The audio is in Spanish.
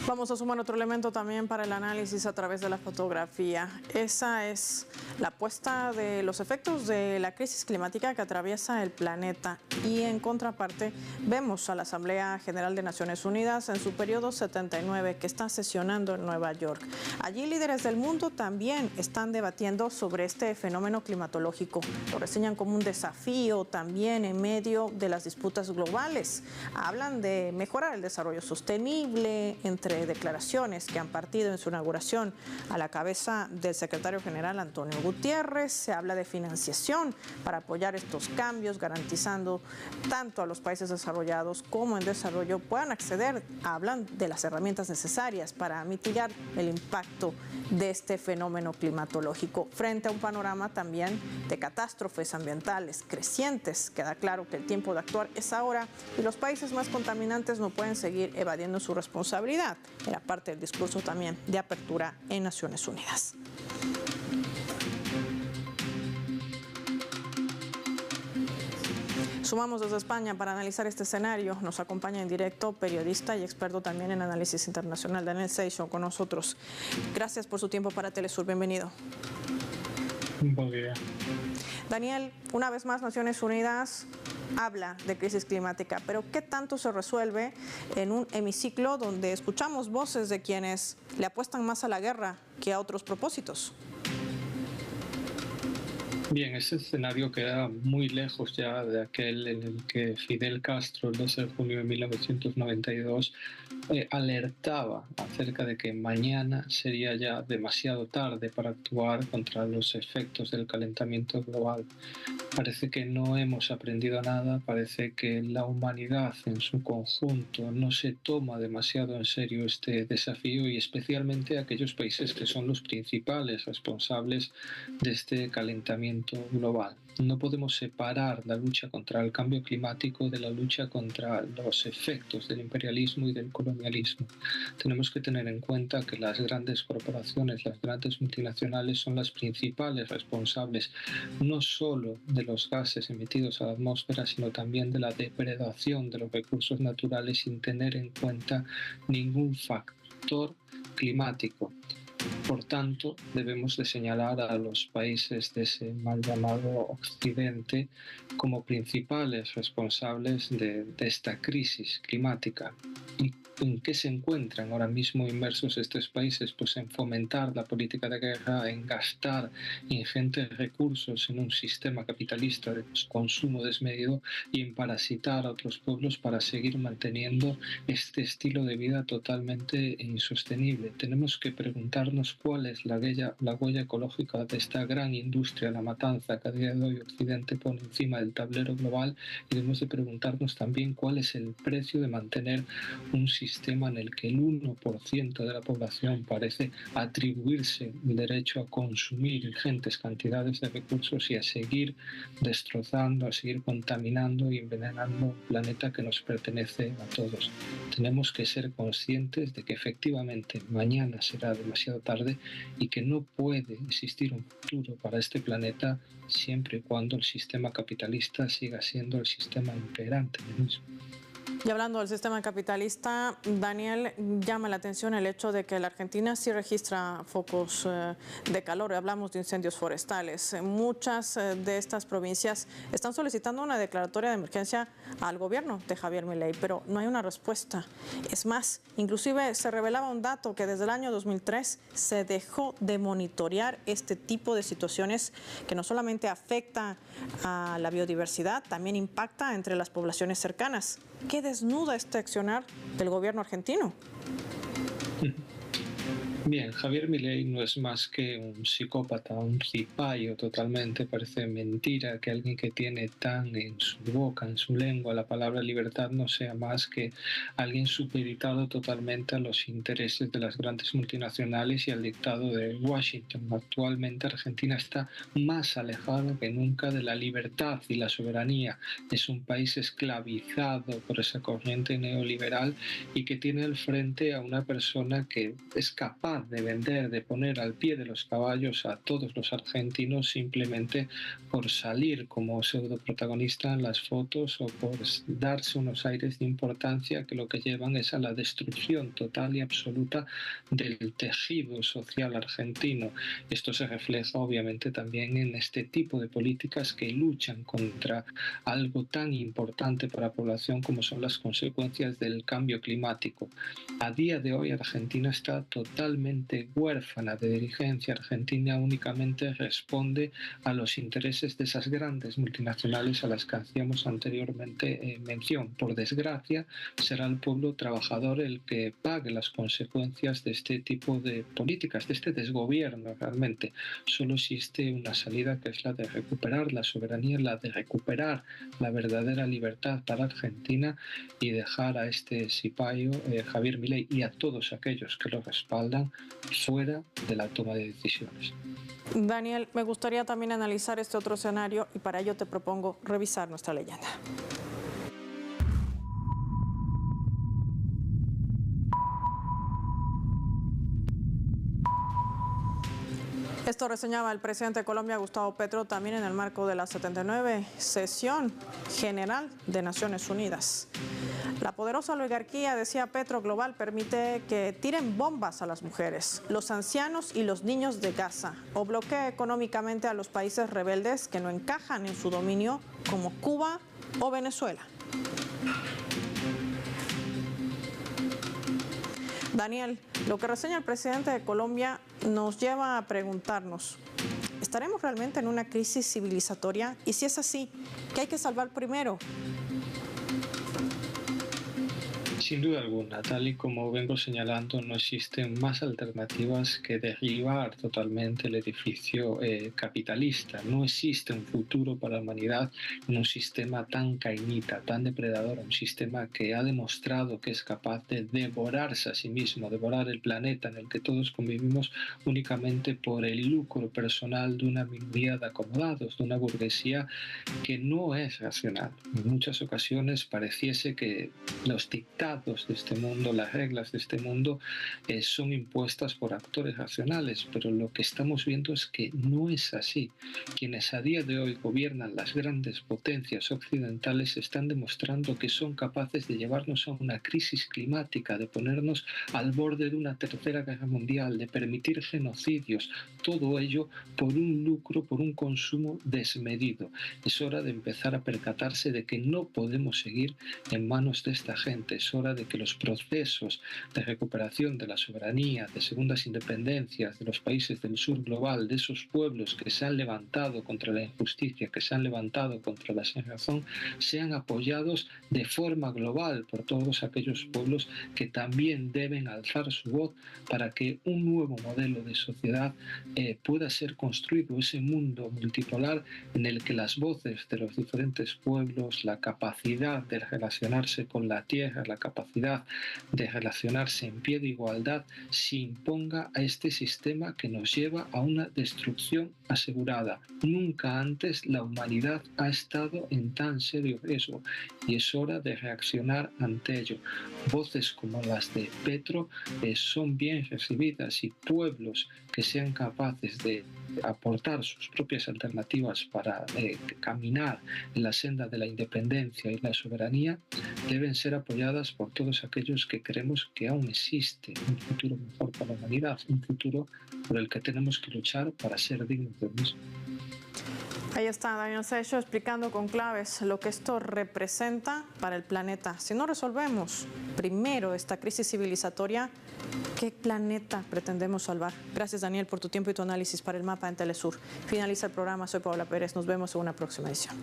Vamos a sumar otro elemento también para el análisis a través de la fotografía. Esa es la puesta de los efectos de la crisis climática que atraviesa el planeta. Y en contraparte, vemos a la Asamblea General de Naciones Unidas en su periodo 79 que está sesionando en Nueva York. Allí líderes del mundo también están debatiendo sobre este fenómeno climatológico. Lo reseñan como un desafío también en medio de las disputas globales. Hablan de mejorar el desarrollo sostenible, entre declaraciones que han partido en su inauguración a la cabeza del secretario general Antonio Gutiérrez. Se habla de financiación para apoyar estos cambios, garantizando tanto a los países desarrollados como en desarrollo puedan acceder, hablan de las herramientas necesarias para mitigar el impacto de este fenómeno climatológico. Frente a un panorama también de catástrofes ambientales crecientes, queda claro que el tiempo de actuar es ahora y los países más contaminantes no pueden seguir evadiendo su responsabilidad. Era parte del discurso también de apertura en Naciones Unidas. Sumamos desde España para analizar este escenario. Nos acompaña en directo periodista y experto también en análisis internacional, Daniel Seixo, con nosotros. Gracias por su tiempo para Telesur. Bienvenido. Buen día. Daniel, una vez más Naciones Unidas habla de crisis climática, pero ¿qué tanto se resuelve en un hemiciclo donde escuchamos voces de quienes le apuestan más a la guerra que a otros propósitos? Bien, ese escenario queda muy lejos ya de aquel en el que Fidel Castro, el 12 de junio de 1992, alertaba acerca de que mañana sería ya demasiado tarde para actuar contra los efectos del calentamiento global. Parece que no hemos aprendido nada, parece que la humanidad en su conjunto no se toma demasiado en serio este desafío y especialmente aquellos países que son los principales responsables de este calentamiento global. No podemos separar la lucha contra el cambio climático de la lucha contra los efectos del imperialismo y del colonialismo. Tenemos que tener en cuenta que las grandes corporaciones, las grandes multinacionales son las principales responsables no solo de los gases emitidos a la atmósfera, sino también de la depredación de los recursos naturales sin tener en cuenta ningún factor climático. Por tanto, debemos de señalar a los países de ese mal llamado Occidente como principales responsables de esta crisis climática. ¿Y en qué se encuentran ahora mismo inmersos estos países? Pues en fomentar la política de guerra, en gastar ingentes recursos en un sistema capitalista de consumo desmedido y en parasitar a otros pueblos para seguir manteniendo este estilo de vida totalmente insostenible. Tenemos que preguntarnos cuál es la huella ecológica de esta gran industria, la matanza que a día de hoy Occidente pone encima del tablero global, y debemos de preguntarnos también cuál es el precio de mantener un sistema en el que el 1% de la población parece atribuirse el derecho a consumir ingentes cantidades de recursos y a seguir destrozando, a seguir contaminando y envenenando un planeta que nos pertenece a todos. Tenemos que ser conscientes de que efectivamente mañana será demasiado tarde y que no puede existir un futuro para este planeta siempre y cuando el sistema capitalista siga siendo el sistema imperante en el mismo. Y hablando del sistema capitalista, Daniel, llama la atención el hecho de que la Argentina sí registra focos de calor. Hablamos de incendios forestales. Muchas de estas provincias están solicitando una declaratoria de emergencia al gobierno de Javier Milei, pero no hay una respuesta. Es más, inclusive se revelaba un dato que desde el año 2003 se dejó de monitorear este tipo de situaciones que no solamente afecta a la biodiversidad, también impacta entre las poblaciones cercanas. ¿Qué desnuda este accionar del gobierno argentino? Bien, Javier Milei no es más que un psicópata, un cipayo totalmente. Parece mentira que alguien que tiene tan en su boca, en su lengua, la palabra libertad no sea más que alguien supeditado totalmente a los intereses de las grandes multinacionales y al dictado de Washington. Actualmente Argentina está más alejada que nunca de la libertad y la soberanía. Es un país esclavizado por esa corriente neoliberal y que tiene al frente a una persona que es capaz capaz de vender, de poner al pie de los caballos a todos los argentinos simplemente por salir como pseudo protagonista en las fotos o por darse unos aires de importancia que lo que llevan es a la destrucción total y absoluta del tejido social argentino. Esto se refleja obviamente también en este tipo de políticas que luchan contra algo tan importante para la población como son las consecuencias del cambio climático. A día de hoy Argentina está totalmente huérfana de dirigencia. Argentina únicamente responde a los intereses de esas grandes multinacionales a las que hacíamos anteriormente mención. Por desgracia, será el pueblo trabajador el que pague las consecuencias de este tipo de políticas, de este desgobierno realmente. Solo existe una salida, que es la de recuperar la soberanía, la de recuperar la verdadera libertad para Argentina y dejar a este cipayo, Javier Milei, y a todos aquellos que lo respaldan fuera de la toma de decisiones. Daniel, me gustaría también analizar este otro escenario y para ello te propongo revisar nuestra leyenda. Esto reseñaba el presidente de Colombia, Gustavo Petro, también en el marco de la 79 sesión general de Naciones Unidas. La poderosa oligarquía, decía Petro, global permite que tiren bombas a las mujeres, los ancianos y los niños de Gaza, o bloquee económicamente a los países rebeldes que no encajan en su dominio, como Cuba o Venezuela. Daniel, lo que reseña el presidente de Colombia nos lleva a preguntarnos, ¿estaremos realmente en una crisis civilizatoria? Y si es así, ¿qué hay que salvar primero? Sin duda alguna, tal y como vengo señalando, no existen más alternativas que derribar totalmente el edificio capitalista. No existe un futuro para la humanidad en un sistema tan cainita, tan depredador, un sistema que ha demostrado que es capaz de devorarse a sí mismo, devorar el planeta en el que todos convivimos únicamente por el lucro personal de una minoría de acomodados, de una burguesía que no es racional. En muchas ocasiones pareciese que los dictados de este mundo, las reglas de este mundo son impuestas por actores racionales, pero lo que estamos viendo es que no es así. Quienes a día de hoy gobiernan las grandes potencias occidentales están demostrando que son capaces de llevarnos a una crisis climática, de ponernos al borde de una tercera guerra mundial, de permitir genocidios, todo ello por un lucro, por un consumo desmedido. Es hora de empezar a percatarse de que no podemos seguir en manos de esta gente. Es hora de que los procesos de recuperación de la soberanía, de segundas independencias de los países del sur global, de esos pueblos que se han levantado contra la injusticia, que se han levantado contra la sinrazón, sean apoyados de forma global por todos aquellos pueblos que también deben alzar su voz para que un nuevo modelo de sociedad pueda ser construido, ese mundo multipolar en el que las voces de los diferentes pueblos, la capacidad de relacionarse con la tierra, la capacidad de relacionarse en pie de igualdad, se imponga a este sistema que nos lleva a una destrucción asegurada. Nunca antes la humanidad ha estado en tan serio riesgo y es hora de reaccionar ante ello. Voces como las de Petro son bien recibidas y pueblos que sean capaces de aportar sus propias alternativas para caminar en la senda de la independencia y la soberanía deben ser apoyadas por todos aquellos que creemos que aún existe un futuro mejor para la humanidad, un futuro por el que tenemos que luchar para ser dignos del mismo. Ahí está Daniel Secho explicando con claves lo que esto representa para el planeta. Si no resolvemos primero esta crisis civilizatoria, ¿qué planeta pretendemos salvar? Gracias, Daniel, por tu tiempo y tu análisis para el mapa en Telesur. Finaliza el programa, soy Paola Pérez. Nos vemos en una próxima edición.